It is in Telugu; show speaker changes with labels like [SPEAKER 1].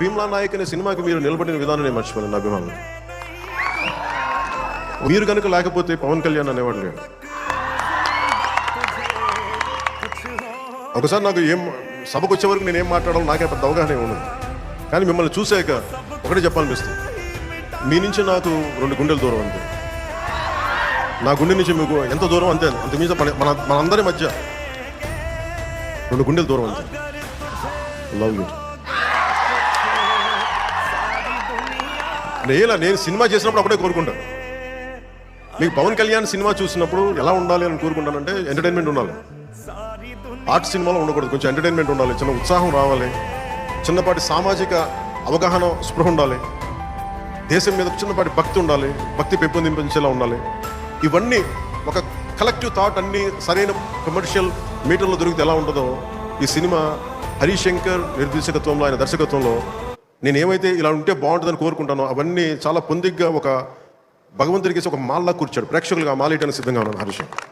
[SPEAKER 1] భీమ్లా నాయక్ అనే సినిమాకి మీరు నిలబడిన విధానం నేను మర్చిపోలేను. నా అభిమానులు మీరు కనుక లేకపోతే పవన్ కళ్యాణ్ అనేవాడు లేడు. ఒకసారి నాకు సభకు వచ్చే వరకు నేను ఏం మాట్లాడాలో నాకే పెద్ద అవగాహన ఉండదు. కానీ మిమ్మల్ని చూసాక ఒకటే చెప్పాలనిపిస్తుంది, మీ నుంచి నాకు 2 గుండెల దూరం అంతే. నా గుండె నుంచి మీకు ఎంత దూరం అంతే, అంత మీద మనందరి మధ్య 2 గుండెల దూరం అంతే. Love you. నేను సినిమా చేసినప్పుడు అప్పుడే కోరుకుంటాను, మీకు పవన్ కళ్యాణ్ సినిమా చూసినప్పుడు ఎలా ఉండాలి అని కోరుకుంటానంటే ఎంటర్టైన్మెంట్ ఉండాలి. ఆర్ట్ సినిమాలో ఉండకూడదు, కొంచెం ఎంటర్టైన్మెంట్ ఉండాలి, చిన్న ఉత్సాహం రావాలి, చిన్నపాటి సామాజిక అవగాహన స్పృహ ఉండాలి, దేశం మీద చిన్నపాటి భక్తి ఉండాలి, భక్తి పెంపొందించేలా ఉండాలి. ఇవన్నీ ఒక కలెక్టివ్ థాట్ అన్ని సరైన కమర్షియల్ మీటర్లో దొరికితే ఎలా ఉంటుందో ఈ సినిమా హరిశంకర్ నిర్దేశకత్వంలో, ఆయన దర్శకత్వంలో నేను ఏమైతే ఇలా ఉంటే బాగుంటుందని కోరుకుంటానో అవన్నీ చాలా పొందిగ్గా ఒక భగవంతుడికి ఒక మాల్లా కూర్చాడు. ప్రేక్షకులుగా మాలేయడానికి సిద్ధంగా ఉన్నాను హరిశంకర్.